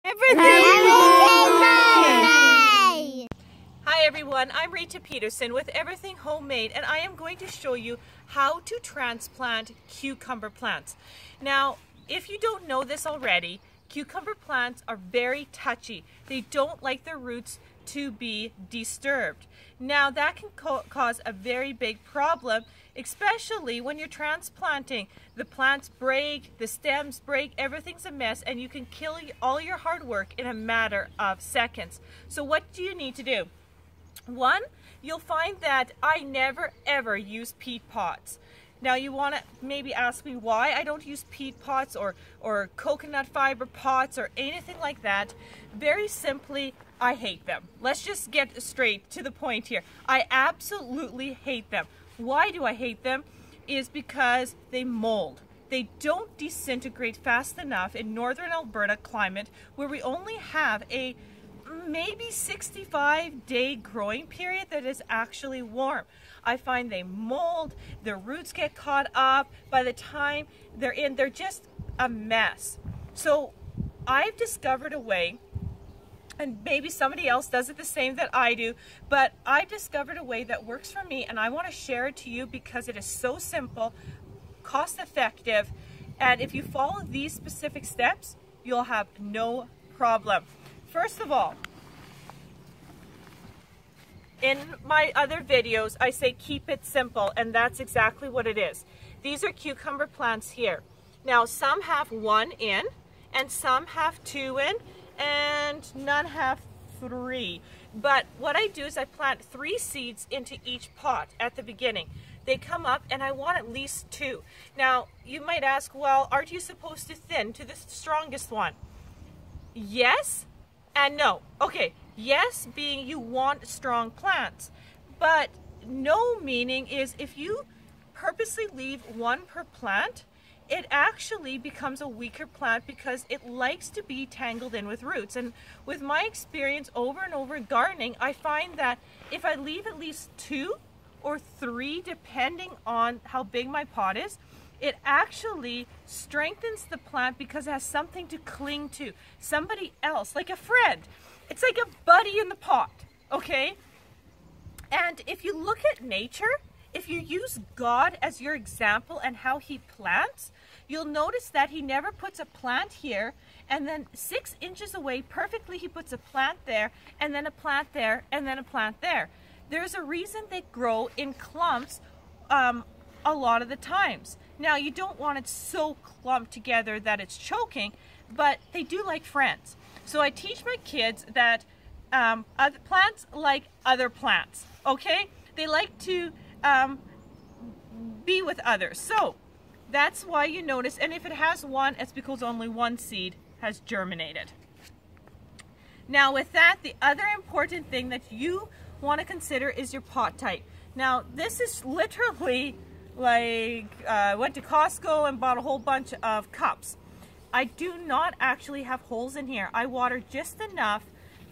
Everything Homemade! Hi everyone, I'm Rita Peterson with Everything Homemade, and I am going to show you how to transplant cucumber plants. Now, if you don't know this already, cucumber plants are very touchy. They don't like their roots to be disturbed. Now, that can cause a very big problem, especially when you're transplanting. The plants break, the stems break, everything's a mess, and you can kill all your hard work in a matter of seconds. So what do you need to do? One, you'll find that I never ever use peat pots. Now you want to maybe ask me why I don't use peat pots or coconut fiber pots or anything like that. Very simply, I hate them. Let's just get straight to the point here. I absolutely hate them. Why do I hate them? Is because they mold. They don't disintegrate fast enough in northern Alberta climate, where we only have a maybe 65-day growing period that is actually warm. I find they mold, their roots get caught up. By the time they're in, they're just a mess. So I've discovered a way, and maybe somebody else does it the same that I do, but I discovered a way that works for me, and I want to share it to you because it is so simple, cost effective, and if you follow these specific steps, you'll have no problem. First of all, in my other videos, I say keep it simple, and that's exactly what it is. These are cucumber plants here. Now, some have 1 in, and some have 2 in, and none have 3. But what I do is I plant 3 seeds into each pot at the beginning. They come up, and I want at least 2. Now, you might ask, well, aren't you supposed to thin to the strongest one? Yes and no. Okay, yes being you want strong plants, but no meaning is if you purposely leave 1 per plant, it actually becomes a weaker plant because it likes to be tangled in with roots. And with my experience over and over in gardening, I find that if I leave at least 2 or 3, depending on how big my pot is, it actually strengthens the plant because it has something to cling to. Somebody else, like a friend. It's like a buddy in the pot, okay? And if you look at nature, if you use God as your example and how he plants, you'll notice that he never puts a plant here and then 6 inches away perfectly he puts a plant there and then a plant there and then a plant there. There's a reason they grow in clumps a lot of the times. Now, you don't want it so clumped together that it's choking, but they do like friends. So I teach my kids that other plants like other plants, okay? They like to be with others. So that's why you notice, and if it has 1, it's because only 1 seed has germinated. Now with that, the other important thing that you want to consider is your pot type. Now this is literally like I went to Costco and bought a whole bunch of cups. I do not actually have holes in here. I water just enough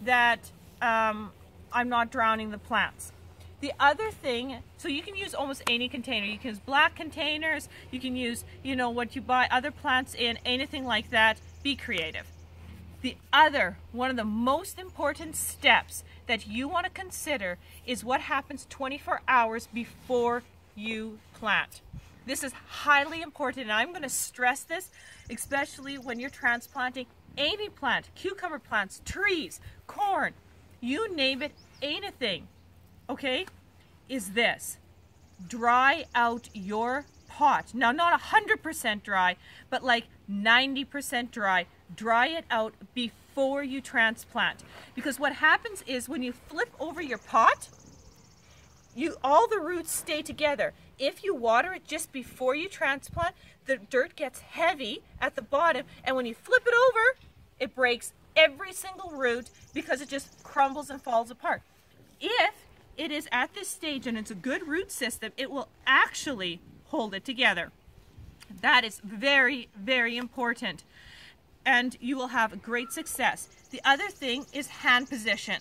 that I'm not drowning the plants. The other thing, so you can use almost any container. You can use black containers, you can use, you know, what you buy other plants in, anything like that. Be creative. The other, one of the most important steps that you want to consider is what happens 24 hours before you plant. This is highly important, and I'm going to stress this, especially when you're transplanting any plant, cucumber plants, trees, corn, you name it, anything, okay, is this. Dry out your pot. Now, not 100% dry, but like 90% dry. Dry it out before you transplant. Because what happens is when you flip over your pot, all the roots stay together. If you water it just before you transplant, the dirt gets heavy at the bottom, and when you flip it over, it breaks every single root because it just crumbles and falls apart. If it is at this stage and it's a good root system, it will actually hold it together. That is very, very important, and you will have great success. The other thing is hand position.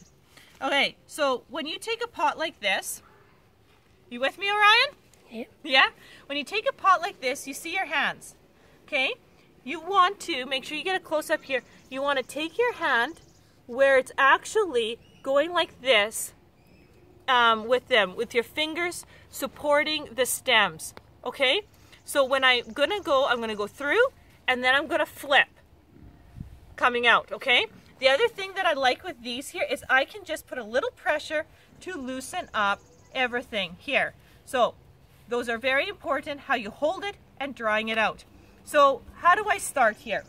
Okay, so when you take a pot like this, you with me, Orion? Yeah. Yeah? When you take a pot like this, you see your hands, okay? you want to make sure you get a close up here. You want to take your hand where it's actually going like this with your fingers supporting the stems, okay? So when I'm gonna go through, and then I'm gonna flip, coming out, okay? The other thing that I like with these here is I can just put a little pressure to loosen up everything here. So those are very important, how you hold it and drying it out. So how do I start here?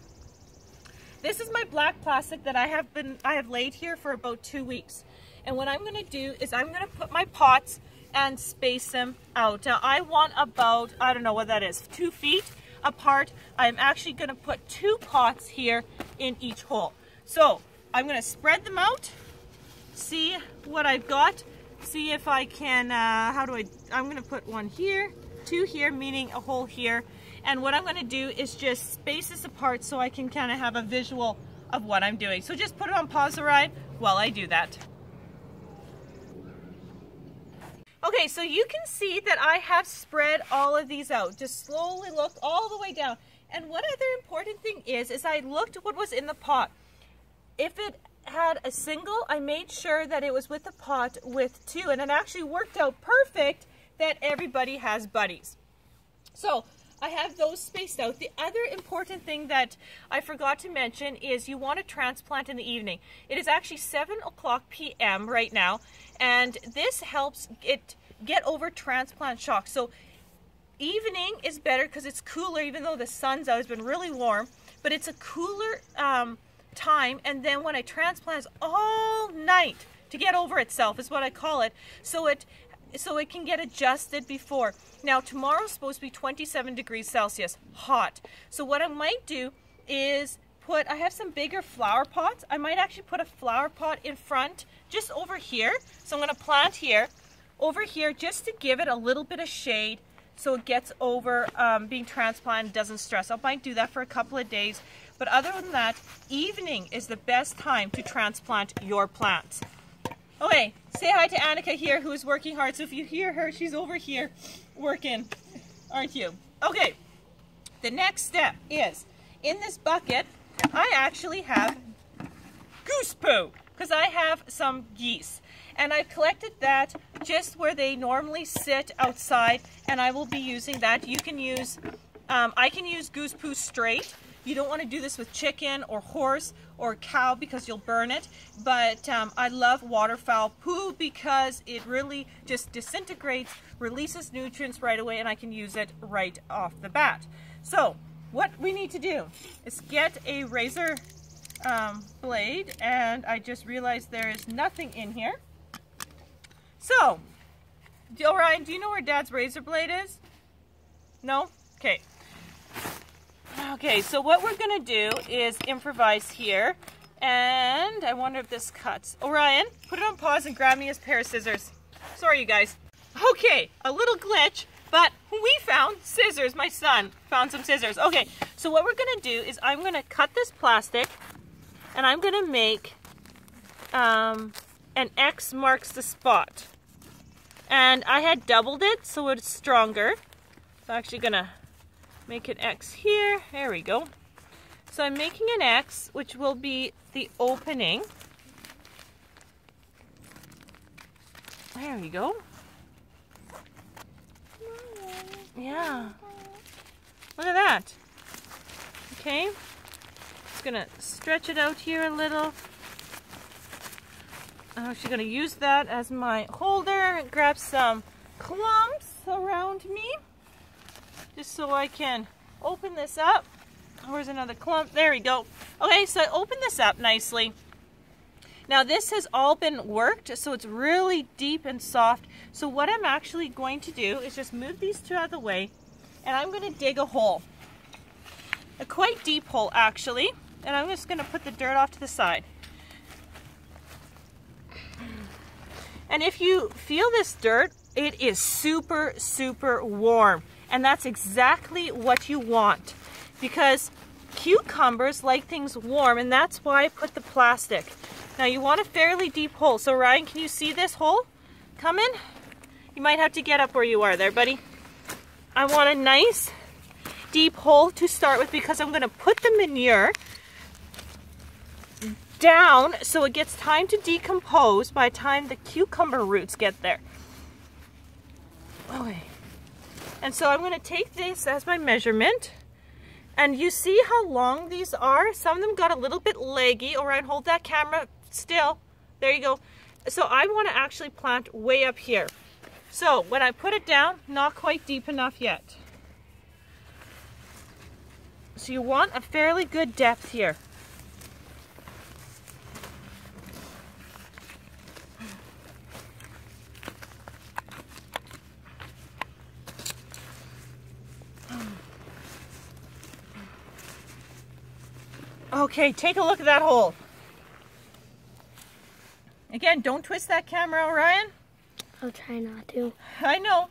This is my black plastic that I have laid here for about 2 weeks. And what I'm gonna do is I'm gonna put my pots and space them out. Now I want about, I don't know what that is, 2 feet apart. I'm actually gonna put 2 pots here in each hole. So I'm gonna spread them out, see what I've got, see if I can, I'm gonna put 1 here, 2 here, meaning a hole here. And what I'm gonna do is just space this apart so I can kind of have a visual of what I'm doing. So just put it on pause, Orion, while I do that. Okay, so you can see that I have spread all of these out. Just slowly look all the way down. And one other important thing is I looked what was in the pot. If it had a single, I made sure that it was with the pot with 2, and it actually worked out perfect that everybody has buddies. So I have those spaced out. The other important thing that I forgot to mention is you want to transplant in the evening. It is actually 7:00 p.m. right now, and this helps it get over transplant shock. So evening is better because it's cooler, even though the sun's out. It's been really warm, but it's a cooler time. And then when I transplant, it's all night to get over itself is what I call it. So it can get adjusted before. Now tomorrow's supposed to be 27 degrees Celsius, hot. So what I might do is I have some bigger flower pots. I might actually put a flower pot in front, just over here. So I'm gonna plant here, over here, just to give it a little bit of shade so it gets over being transplanted, doesn't stress. I might do that for a couple of days. But other than that, evening is the best time to transplant your plants. Okay, say hi to Annika here, who is working hard. So if you hear her, she's over here working, aren't you? Okay, the next step is, in this bucket, I actually have goose poo, because I have some geese. And I've collected that just where they normally sit outside, and I will be using that. You can use, I can use goose poo straight. You don't want to do this with chicken or horse or cow because you'll burn it. But I love waterfowl poo because it really just disintegrates, releases nutrients right away, and I can use it right off the bat. So what we need to do is get a razor blade, and I just realized there is nothing in here. So, Orion, do you know where Dad's razor blade is? No? Okay. Okay, so what we're gonna do is improvise here, and I wonder if this cuts. Orion, put it on pause and grab me a pair of scissors. Sorry, you guys. Okay, a little glitch, but we found scissors. My son found some scissors. Okay, so what we're gonna do is I'm gonna cut this plastic, and I'm gonna make an X marks the spot. And I had doubled it so it's stronger. So I'm actually gonna make an X here. There we go. So I'm making an X, which will be the opening. There we go. Yeah. Look at that. Okay. Just gonna stretch it out here a little. I'm actually going to use that as my holder. Grab some clumps around me, just so I can open this up. Where's another clump? There we go. Okay, so I open this up nicely. Now this has all been worked, so it's really deep and soft. So what I'm actually going to do is just move these 2 out of the way, and I'm going to dig a hole. A quite deep hole, actually. And I'm just going to put the dirt off to the side. And if you feel this dirt, it is super, super warm. And that's exactly what you want, because cucumbers like things warm, and that's why I put the plastic. Now you want a fairly deep hole. So Ryan, can you see this hole coming? You might have to get up where you are there, buddy. I want a nice deep hole to start with because I'm going to put the manure down so it gets time to decompose by the time the cucumber roots get there. Okay. And so I'm going to take this as my measurement. And you see how long these are? Some of them got a little bit leggy. Alright, hold that camera still. There you go. So I want to actually plant way up here. So when I put it down, not quite deep enough yet. So you want a fairly good depth here. Okay, take a look at that hole. Again, don't twist that camera, Orion. I'll try not to. I know.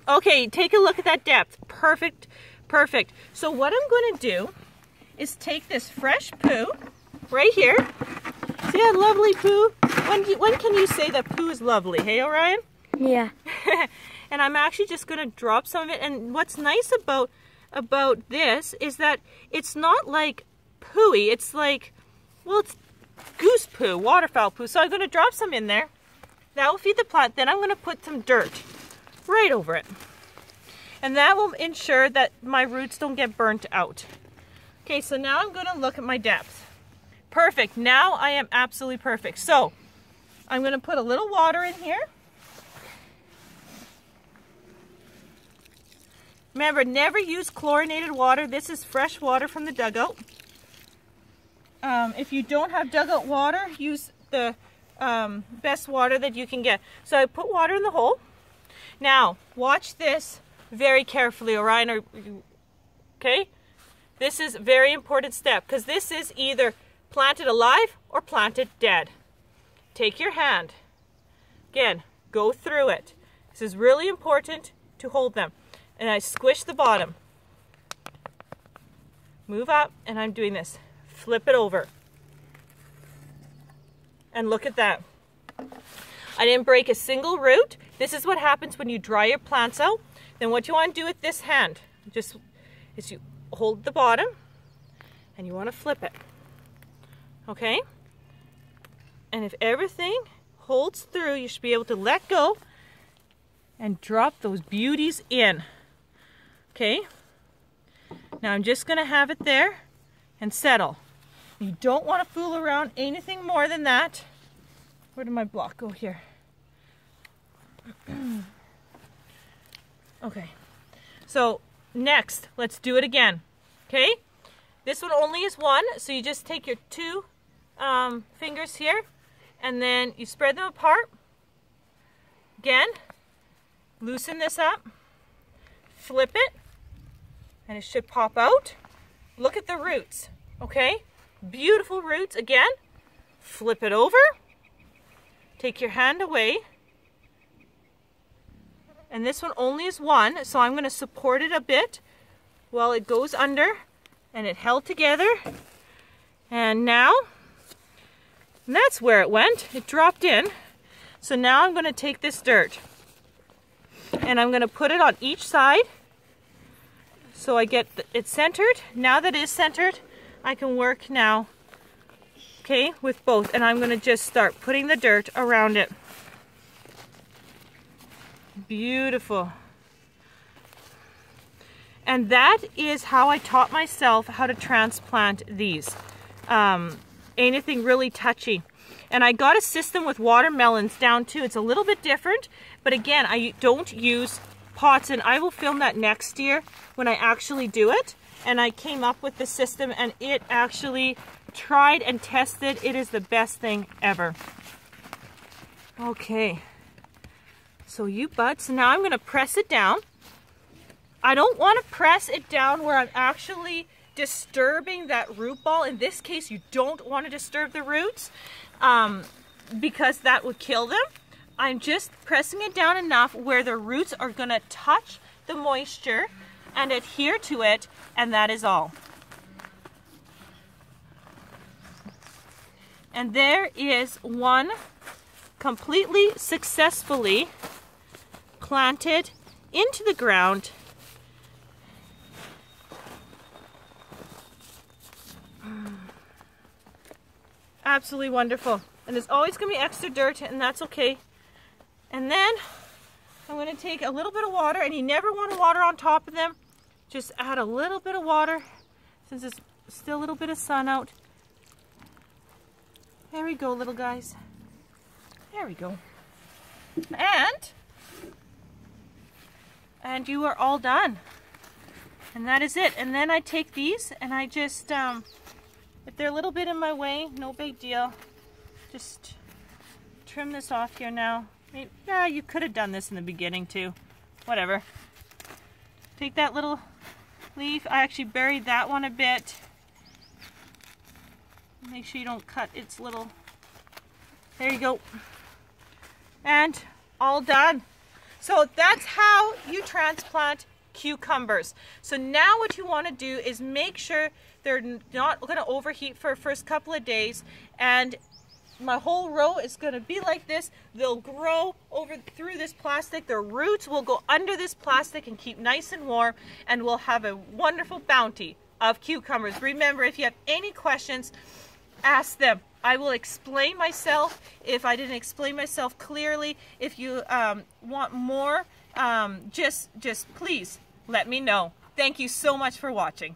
Okay, take a look at that depth. Perfect, perfect. So what I'm going to do is take this fresh poo right here. See that lovely poo? When can you say that poo is lovely? Hey, Orion? Yeah. And I'm actually just going to drop some of it. And what's nice about this is that it's not like pooey. It's like, well, it's goose poo, waterfowl poo. So I'm going to drop some in there. That will feed the plant. Then I'm going to put some dirt right over it. And that will ensure that my roots don't get burnt out. Okay, so now I'm going to look at my depth. Perfect. Now I am absolutely perfect. So I'm going to put a little water in here. Remember, never use chlorinated water. This is fresh water from the dugout. If you don't have dugout water, use the best water that you can get. So I put water in the hole. Now, watch this very carefully, Orion. Okay? This is a very important step because this is either planted alive or planted dead. Take your hand. Again, go through it. This is really important to hold them. And I squish the bottom. Move up, and I'm doing this. Flip it over. And look at that. I didn't break a single root. This is what happens when you dry your plants out. Then what you want to do with this hand is you hold the bottom and you want to flip it. Okay? And if everything holds through, you should be able to let go and drop those beauties in. Okay? Now I'm just going to have it there and settle. You don't want to fool around anything more than that. Where did my block go? Here. Okay. So next, let's do it again. Okay? This one only is one, so you just take your two fingers here and then you spread them apart. Again, loosen this up, flip it, and it should pop out. Look at the roots, okay? Beautiful roots. Again, flip it over, take your hand away, and this one only is one, so I'm going to support it a bit while it goes under, and it held together, and now, and that's where it went. It dropped in. So now I'm going to take this dirt, and I'm going to put it on each side, so I get it centered. Now that it is centered, I can work now, okay, with both, and I'm going to just start putting the dirt around it. Beautiful. And that is how I taught myself how to transplant these. Anything really touchy. And I got a system with watermelons down too. It's a little bit different, but again, I don't use pots, and I will film that next year when I actually do it. And I came up with the system, and it actually tried and tested. It is the best thing ever. Okay. So you buds, now I'm going to press it down. I don't want to press it down where I'm actually disturbing that root ball. In this case, you don't want to disturb the roots because that would kill them. I'm just pressing it down enough where the roots are going to touch the moisture and adhere to it, and that is all. And there is one completely successfully planted into the ground Absolutely wonderful. And there's always going to be extra dirt, and that's okay. And then I'm going to take a little bit of water, and you never want to water on top of them. Just add a little bit of water since there's still a little bit of sun out. There we go, little guys. There we go. And you are all done. And that is it. And then I take these and I just, if they're a little bit in my way, no big deal. Just trim this off here now. Maybe, yeah, you could have done this in the beginning too. Whatever. Take that little leaf. I actually buried that one a bit. Make sure you don't cut its little... There you go. And all done. So that's how you transplant cucumbers. So now what you want to do is make sure they're not going to overheat for the first couple of days, and my whole row is going to be like this. They'll grow over through this plastic. Their roots will go under this plastic and keep nice and warm, and we'll have a wonderful bounty of cucumbers. Remember, if you have any questions, ask them. I will explain myself if I didn't explain myself clearly. If you want more, just please let me know. Thank you so much for watching.